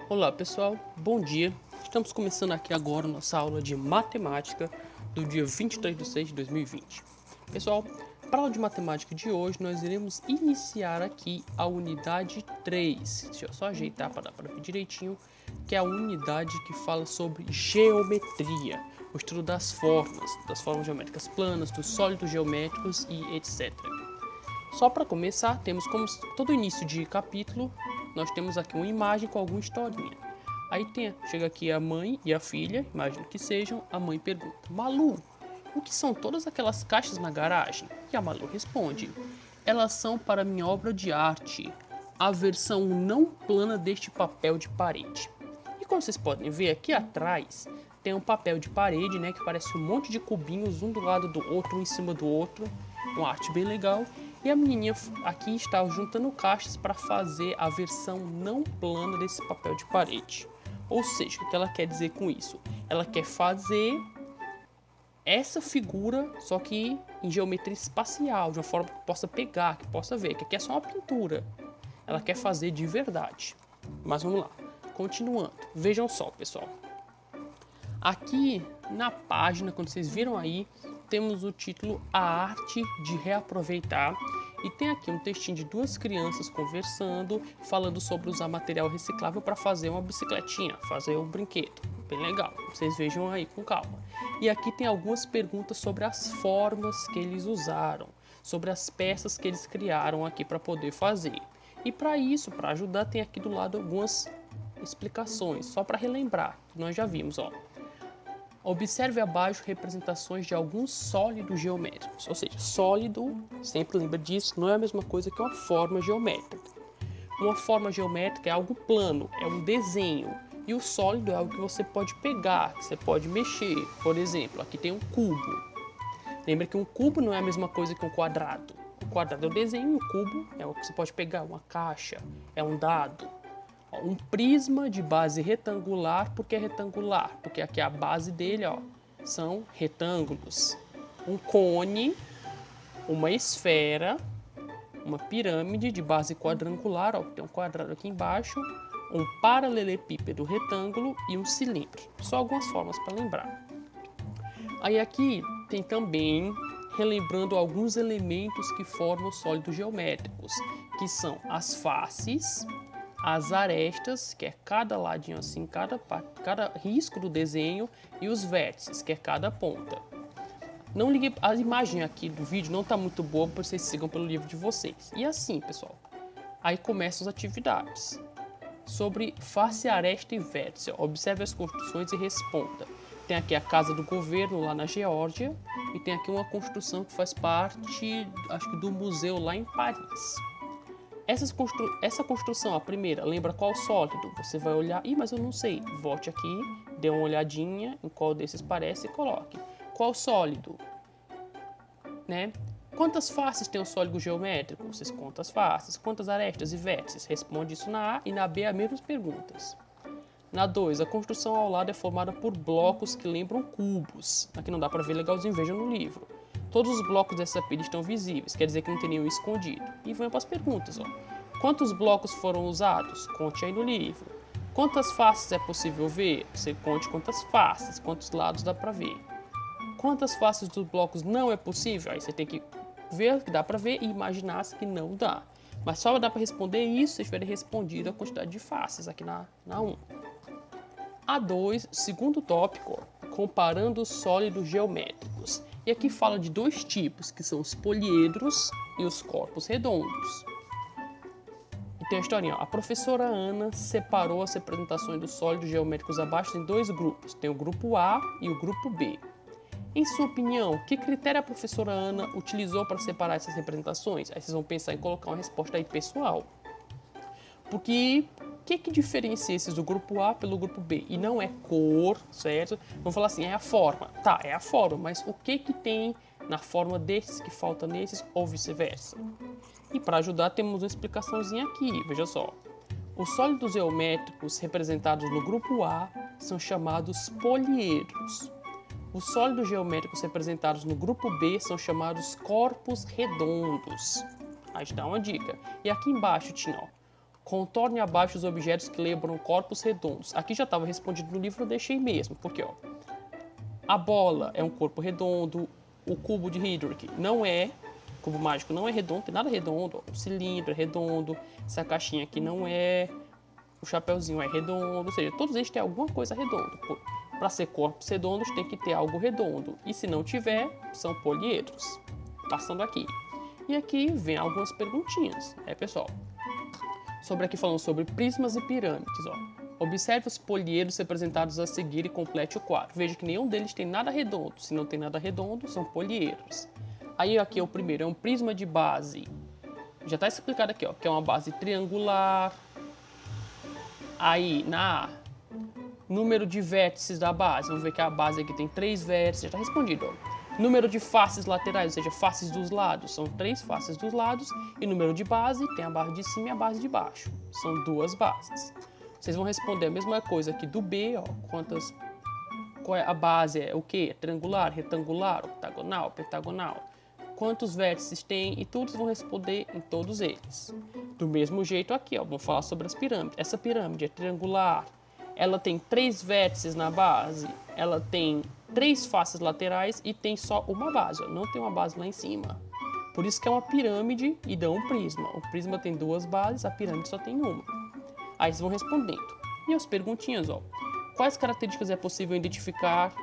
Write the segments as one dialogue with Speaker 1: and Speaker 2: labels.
Speaker 1: Olá pessoal, bom dia. Estamos começando aqui agora nossa aula de matemática do dia 23 de 6 de 2020. Pessoal, para a aula de matemática de hoje nós iremos iniciar aqui a unidade 3. Deixa eu só ajeitar para dar para ver direitinho, que é a unidade que fala sobre geometria, o estudo das formas geométricas planas, dos sólidos geométricos e etc. Só para começar, temos como todo início de capítulo, nós temos aqui uma imagem com alguma historinha. Aí chega aqui a mãe e a filha, imagino que sejam, a mãe pergunta: Malu, o que são todas aquelas caixas na garagem? E a Malu responde: elas são para minha obra de arte, a versão não plana deste papel de parede. E como vocês podem ver aqui atrás, tem um papel de parede, né, que parece um monte de cubinhos, um do lado do outro, um em cima do outro, uma arte bem legal. E a menininha aqui está juntando caixas para fazer a versão não plana desse papel de parede. Ou seja, o que ela quer dizer com isso? Ela quer fazer essa figura, só que em geometria espacial, de uma forma que possa pegar, que possa ver, que aqui é só uma pintura. Ela quer fazer de verdade. Mas vamos lá, continuando. Vejam só, pessoal. Aqui na página, quando vocês viram aí, temos o título A Arte de Reaproveitar. E tem aqui um textinho de duas crianças conversando, falando sobre usar material reciclável para fazer uma bicicletinha, fazer um brinquedo. Bem legal, vocês vejam aí com calma. E aqui tem algumas perguntas sobre as formas que eles usaram, sobre as peças que eles criaram aqui para poder fazer. E para isso, para ajudar, tem aqui do lado algumas explicações, só para relembrar, que nós já vimos, ó. Observe abaixo representações de alguns sólidos geométricos. Ou seja, sólido, sempre lembra disso, não é a mesma coisa que uma forma geométrica. Uma forma geométrica é algo plano, é um desenho. E o sólido é algo que você pode pegar, que você pode mexer. Por exemplo, aqui tem um cubo. Lembra que um cubo não é a mesma coisa que um quadrado. O quadrado é o desenho, o cubo é o que você pode pegar, uma caixa, é um dado. Um prisma de base retangular, por que retangular? Porque aqui a base dele, ó, são retângulos. Um cone, uma esfera, uma pirâmide de base quadrangular, ó, tem um quadrado aqui embaixo, um paralelepípedo retângulo e um cilindro. Só algumas formas para lembrar. Aí aqui tem também, relembrando alguns elementos que formam sólidos geométricos, que são as faces, as arestas, que é cada ladinho assim, cada risco do desenho, e os vértices, que é cada ponta. Não ligue, a imagem aqui do vídeo não está muito boa, para vocês sigam pelo livro de vocês. E assim, pessoal, aí começam as atividades. Sobre face, aresta e vértice, observe as construções e responda. Tem aqui a casa do governo lá na Geórgia, e tem aqui uma construção que faz parte, acho que do museu lá em Paris. Essa construção, a primeira, lembra qual sólido? Você vai olhar, mas eu não sei. Volte aqui, dê uma olhadinha em qual desses parece e coloque. Qual sólido? Né? Quantas faces tem um sólido geométrico? Vocês contam as faces. Quantas arestas e vértices? Responde isso na A e na B as mesmas perguntas. Na 2, a construção ao lado é formada por blocos que lembram cubos. Aqui não dá para ver legalzinho, veja no livro. Todos os blocos dessa pilha estão visíveis, quer dizer que não tem nenhum escondido. E vamos para as perguntas. Ó. Quantos blocos foram usados? Conte aí no livro. Quantas faces é possível ver? Você conte quantas faces, quantos lados dá para ver. Quantas faces dos blocos não é possível? Aí você tem que ver o que dá para ver e imaginar se que não dá. Mas só dá para responder isso se tiverem respondido a quantidade de faces aqui na 1. A2, segundo tópico, comparando os sólidos geométricos. E aqui fala de dois tipos, que são os poliedros e os corpos redondos. E tem a historinha, a professora Ana separou as representações dos sólidos geométricos abaixo em dois grupos. Tem o grupo A e o grupo B. Em sua opinião, que critério a professora Ana utilizou para separar essas representações? Aí vocês vão pensar em colocar uma resposta aí pessoal. Porque o que diferencia esses do grupo A pelo grupo B? E não é cor, certo? Vamos falar assim, é a forma. Tá, é a forma, mas o que tem na forma desses que falta nesses ou vice-versa? E para ajudar temos uma explicaçãozinha aqui, veja só. Os sólidos geométricos representados no grupo A são chamados poliedros. Os sólidos geométricos representados no grupo B são chamados corpos redondos. Aí te dá uma dica. E aqui embaixo tinha, ó, Contorne abaixo os objetos que lembram corpos redondos. Aqui já estava respondido no livro, eu deixei mesmo, porque ó, a bola é um corpo redondo, o cubo de Hidrick não é, o cubo mágico não é redondo, tem nada redondo, ó, o cilindro é redondo, essa caixinha aqui não é, o chapeuzinho é redondo, ou seja, todos eles têm alguma coisa redonda. Para ser corpos redondos tem que ter algo redondo, e se não tiver, são poliedros. Passando aqui. E aqui vem algumas perguntinhas, pessoal? Sobre aqui falando sobre prismas e pirâmides, ó. Observe os poliedros representados a seguir e complete o quadro. Veja que nenhum deles tem nada redondo. Se não tem nada redondo, são poliedros. Aí aqui é o primeiro, é um prisma de base. Já está explicado aqui, ó, que é uma base triangular. Aí, número de vértices da base. Vamos ver que a base aqui tem 3 vértices. Já está respondido, ó. Número de faces laterais, ou seja, faces dos lados. São 3 faces dos lados. E número de base, tem a base de cima e a base de baixo. São 2 bases. Vocês vão responder a mesma coisa aqui do B, ó. Qual é a base? É o quê? É triangular, retangular, octagonal, pentagonal. Quantos vértices tem? E todos vão responder em todos eles. Do mesmo jeito aqui, ó. Vamos falar sobre as pirâmides. Essa pirâmide é triangular. Ela tem 3 vértices na base. Ela tem 3 faces laterais e tem só uma base, ó. Não tem uma base lá em cima. Por isso que é uma pirâmide e não um prisma. O prisma tem 2 bases, a pirâmide só tem uma. Aí vocês vão respondendo. E as perguntinhas, ó. Quais características é possível identificar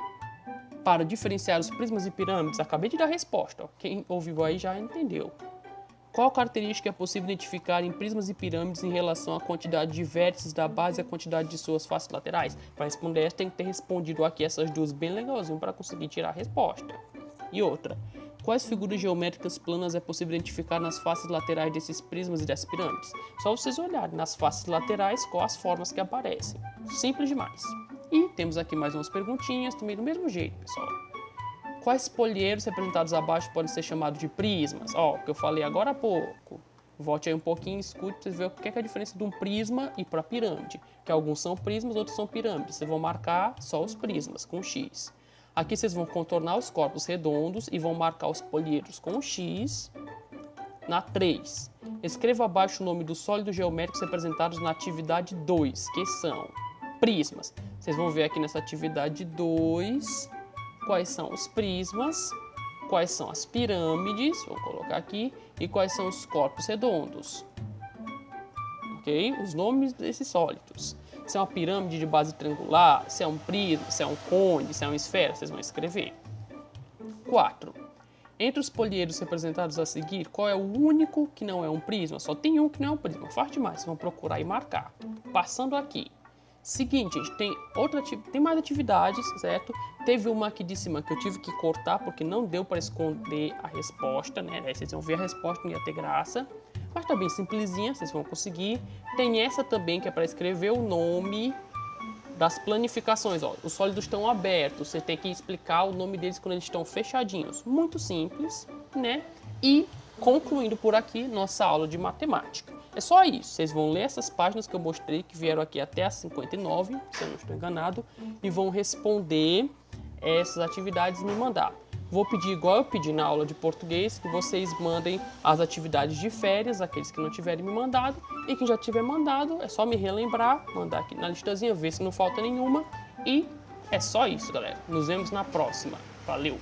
Speaker 1: para diferenciar os prismas e pirâmides? Acabei de dar a resposta, ó. Quem ouviu aí já entendeu. Qual característica é possível identificar em prismas e pirâmides em relação à quantidade de vértices da base e à quantidade de suas faces laterais? Para responder essa, tem que ter respondido aqui essas duas bem legalzinho para conseguir tirar a resposta. E outra, quais figuras geométricas planas é possível identificar nas faces laterais desses prismas e dessas pirâmides? Só vocês olharem nas faces laterais quais as formas que aparecem. Simples demais. E temos aqui mais umas perguntinhas, também do mesmo jeito, pessoal. Quais poliedros representados abaixo podem ser chamados de prismas? Ó, o que eu falei agora há pouco. Volte aí um pouquinho, escute para vocês verem o que é a diferença de um prisma e para pirâmide. Que alguns são prismas, outros são pirâmides. Vocês vão marcar só os prismas com X. Aqui vocês vão contornar os corpos redondos e vão marcar os poliedros com X na 3. Escreva abaixo o nome dos sólidos geométricos representados na atividade 2, que são prismas. Vocês vão ver aqui nessa atividade 2... quais são os prismas, quais são as pirâmides, vou colocar aqui, e quais são os corpos redondos. Ok? Os nomes desses sólidos. Se é uma pirâmide de base triangular, se é um prisma, se é um cone, se é uma esfera, vocês vão escrever. 4. Entre os poliedros representados a seguir, qual é o único que não é um prisma? Só tem um que não é um prisma. Faz demais, vocês vão procurar e marcar. Passando aqui. Seguinte, gente, tem mais atividades, certo? Teve uma aqui de cima que eu tive que cortar porque não deu para esconder a resposta, né? Aí vocês vão ver a resposta, não ia ter graça. Mas tá bem simplesinha, vocês vão conseguir. Tem essa também que é para escrever o nome das planificações. Ó, os sólidos estão abertos, você tem que explicar o nome deles quando eles estão fechadinhos. Muito simples, né? E concluindo por aqui nossa aula de matemática. É só isso, vocês vão ler essas páginas que eu mostrei, que vieram aqui até a 59, se eu não estou enganado, e vão responder essas atividades e me mandar. Vou pedir, igual eu pedi na aula de português, que vocês mandem as atividades de férias, aqueles que não tiverem me mandado, e quem já tiver mandado, é só me relembrar, mandar aqui na listazinha, ver se não falta nenhuma, e é só isso, galera. Nos vemos na próxima. Valeu!